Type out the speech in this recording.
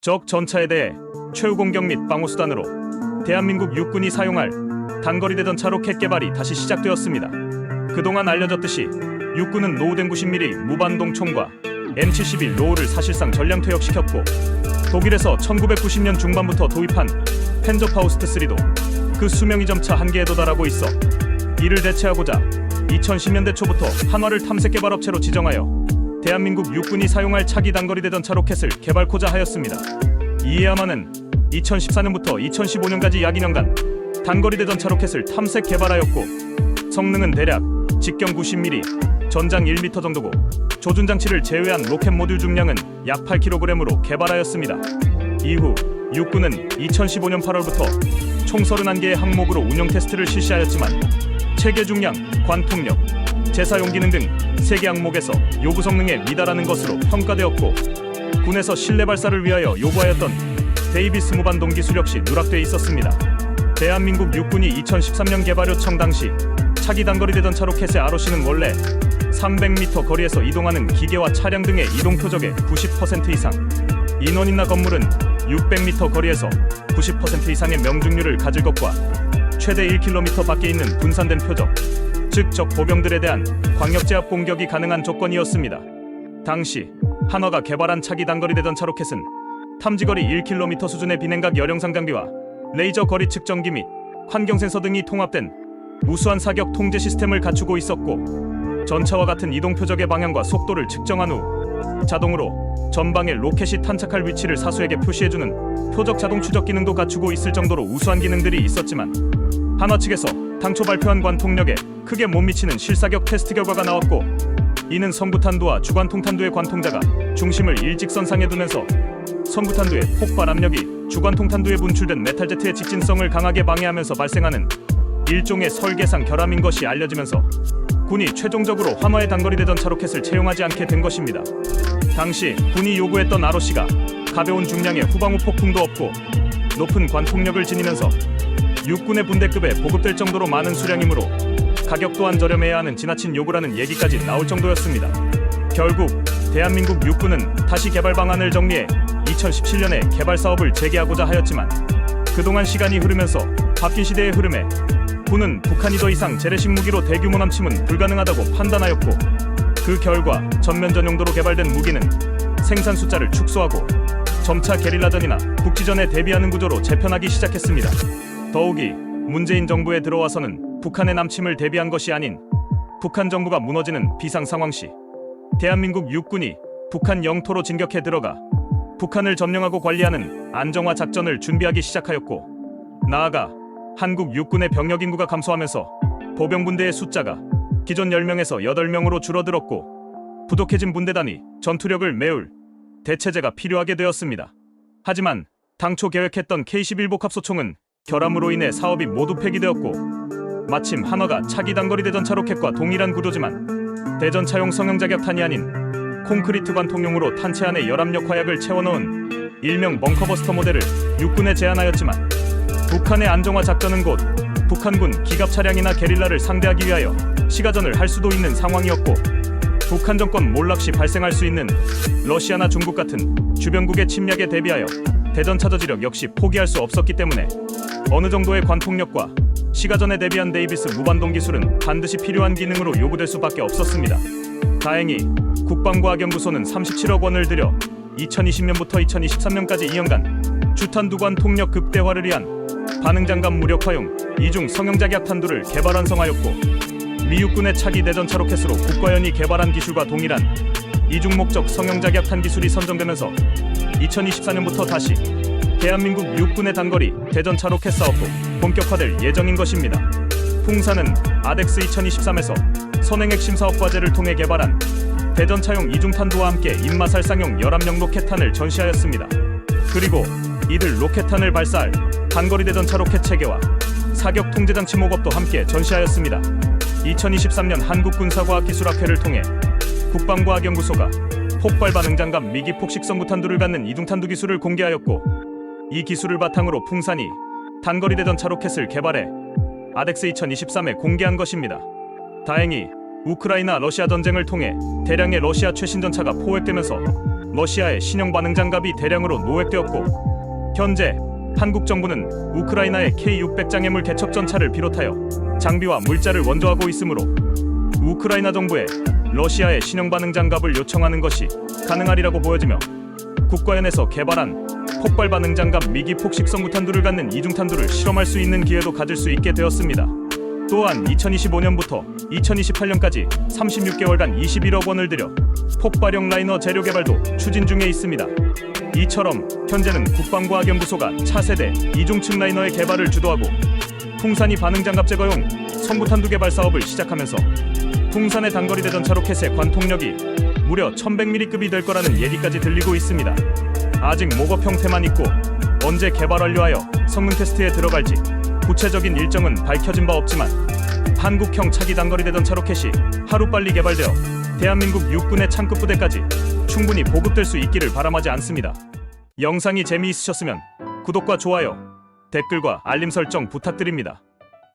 적 전차에 대해 최후 공격 및 방어 수단으로 대한민국 육군이 사용할 단거리 대전차 로켓 개발이 다시 시작되었습니다. 그동안 알려졌듯이 육군은 노후된 90mm 무반동 총과 M71 로우를 사실상 전량 퇴역시켰고, 독일에서 1990년 중반부터 도입한 펜저파우스트 3도 그 수명이 점차 한계에 도달하고 있어 이를 대체하고자 2010년대 초부터 한화를 탐색 개발 업체로 지정하여 대한민국 육군이 사용할 차기 단거리 대전차 로켓을 개발코자 하였습니다. 이에 한화는 2014년부터 2015년까지 약 2년간 단거리 대전차 로켓을 탐색 개발하였고, 성능은 대략 직경 90mm, 전장 1m 정도고, 조준 장치를 제외한 로켓 모듈 중량은 약 8kg으로 개발하였습니다. 이후 육군은 2015년 8월부터 총 31개의 항목으로 운용 테스트를 실시하였지만, 체계 중량, 관통력, 재사용 기능 등 3개 항목에서 요구 성능에 미달하는 것으로 평가되었고, 군에서 실내 발사를 위하여 요구하였던 데이비스 무반동 기술 역시 누락돼 있었습니다. 대한민국 육군이 2013년 개발 요청 당시 차기 단거리 대전차 로켓의 ROC는 원래 300m 거리에서 이동하는 기계와 차량 등의 이동 표적의 90% 이상, 인원이나 건물은 600m 거리에서 90% 이상의 명중률을 가질 것과 최대 1km 밖에 있는 분산된 표적, 즉 적 보병들에 대한 광역 제압 공격이 가능한 조건이었습니다. 당시 한화가 개발한 차기 단거리 대전차 로켓은 탐지거리 1km 수준의 비냉각 열영상 장비와 레이저 거리 측정기 및 환경 센서 등이 통합된 우수한 사격 통제 시스템을 갖추고 있었고, 전차와 같은 이동 표적의 방향과 속도를 측정한 후 자동으로 전방에 로켓이 탄착할 위치를 사수에게 표시해주는 표적 자동 추적 기능도 갖추고 있을 정도로 우수한 기능들이 있었지만, 한화 측에서 당초 발표한 관통력에 크게 못 미치는 실사격 테스트 결과가 나왔고, 이는 선구탄두와 주관통탄두의 관통자가 중심을 일직선상에 두면서 선구탄두의 폭발 압력이 주관통탄두에 분출된 메탈제트의 직진성을 강하게 방해하면서 발생하는 일종의 설계상 결함인 것이 알려지면서 군이 최종적으로 한화의 단거리 대전차 로켓을 채용하지 않게 된 것입니다. 당시 군이 요구했던 ROC가 가벼운 중량의 후방후 폭풍도 없고 높은 관통력을 지니면서 육군의 분대급에 보급될 정도로 많은 수량이므로 가격 또한 저렴해야 하는 지나친 요구라는 얘기까지 나올 정도였습니다. 결국 대한민국 육군은 다시 개발 방안을 정리해 2017년에 개발 사업을 재개하고자 하였지만, 그동안 시간이 흐르면서 바뀐 시대의 흐름에 군은 북한이 더 이상 재래식 무기로 대규모 남침은 불가능하다고 판단하였고, 그 결과 전면 전용도로 개발된 무기는 생산 숫자를 축소하고 점차 게릴라전이나 국지전에 대비하는 구조로 재편하기 시작했습니다. 더욱이 문재인 정부에 들어와서는 북한의 남침을 대비한 것이 아닌 북한 정부가 무너지는 비상 상황 시 대한민국 육군이 북한 영토로 진격해 들어가 북한을 점령하고 관리하는 안정화 작전을 준비하기 시작하였고, 나아가 한국 육군의 병력 인구가 감소하면서 보병분대의 숫자가 기존 10명에서 8명으로 줄어들었고, 부족해진 분대단이 전투력을 메울 대체제가 필요하게 되었습니다. 하지만 당초 계획했던 K11 복합소총은 결함으로 인해 사업이 모두 폐기되었고, 마침 한화가 차기 단거리 대전차 로켓과 동일한 구조지만 대전차용 성형자격탄이 아닌 콘크리트 관통용으로 탄체 안에 열압력 화약을 채워넣은 일명 벙커버스터 모델을 육군에 제안하였지만, 북한의 안정화 작전은 곧 북한군 기갑 차량이나 게릴라를 상대하기 위하여 시가전을 할 수도 있는 상황이었고, 북한 정권 몰락 시 발생할 수 있는 러시아나 중국 같은 주변국의 침략에 대비하여 대전차 저지력 역시 포기할 수 없었기 때문에 어느 정도의 관통력과 시가전에 대비한 데이비스 무반동 기술은 반드시 필요한 기능으로 요구될 수밖에 없었습니다. 다행히 국방과학연구소는 37억 원을 들여 2020년부터 2023년까지 2년간 주탄 두관 통력 극대화를 위한 반응장갑 무력화용 이중 성형자격탄두를 개발 완성하였고, 미 육군의 차기 대전차 로켓으로 국과연이 개발한 기술과 동일한 이중 목적 성형자격탄 기술이 선정되면서 2024년부터 다시 대한민국 육군의 단거리 대전차 로켓 사업도 본격화될 예정인 것입니다. 풍사는 아덱스 2023에서 선행핵심 사업 과제를 통해 개발한 대전차용 이중탄두와 함께 인마살상용 열압력 로켓탄을 전시하였습니다. 그리고 이들 로켓탄을 발사할 단거리 대전차 로켓 체계와 사격 통제장치 목업도 함께 전시하였습니다. 2023년 한국군사과학기술학회를 통해 국방과학연구소가 폭발 반응장갑 미기 폭식성구탄두를 갖는 이중탄두 기술을 공개하였고, 이 기술을 바탕으로 풍산이 단거리 대전차 로켓을 개발해 아덱스 2023에 공개한 것입니다. 다행히 우크라이나 러시아 전쟁을 통해 대량의 러시아 최신 전차가 포획되면서 러시아의 신형 반응 장갑이 대량으로 노획되었고, 현재 한국 정부는 우크라이나의 K-600 장애물 개척 전차를 비롯하여 장비와 물자를 원조하고 있으므로 우크라이나 정부에 러시아의 신형 반응 장갑을 요청하는 것이 가능하리라고 보여지며, 국과연에서 개발한 폭발 반응 장갑 미기 폭식성 무탄두를 갖는 이중탄두를 실험할 수 있는 기회도 가질 수 있게 되었습니다. 또한 2025년부터 2028년까지 36개월간 21억 원을 들여 폭발형 라이너 재료 개발도 추진 중에 있습니다. 이처럼 현재는 국방과학연구소가 차세대 이중층 라이너의 개발을 주도하고 풍산이 반응장갑 제거용 선부탄두 개발 사업을 시작하면서 풍산의 단거리 대전차 로켓의 관통력이 무려 1100mm급이 될 거라는 얘기까지 들리고 있습니다. 아직 모업 형태만 있고 언제 개발 완료하여 성능 테스트에 들어갈지 구체적인 일정은 밝혀진 바 없지만, 한국형 차기 단거리 대전차 로켓이 하루빨리 개발되어 대한민국 육군의 창급 부대까지 충분히 보급될 수 있기를 바람하지 않습니다. 영상이 재미있으셨으면 구독과 좋아요, 댓글과 알림 설정 부탁드립니다.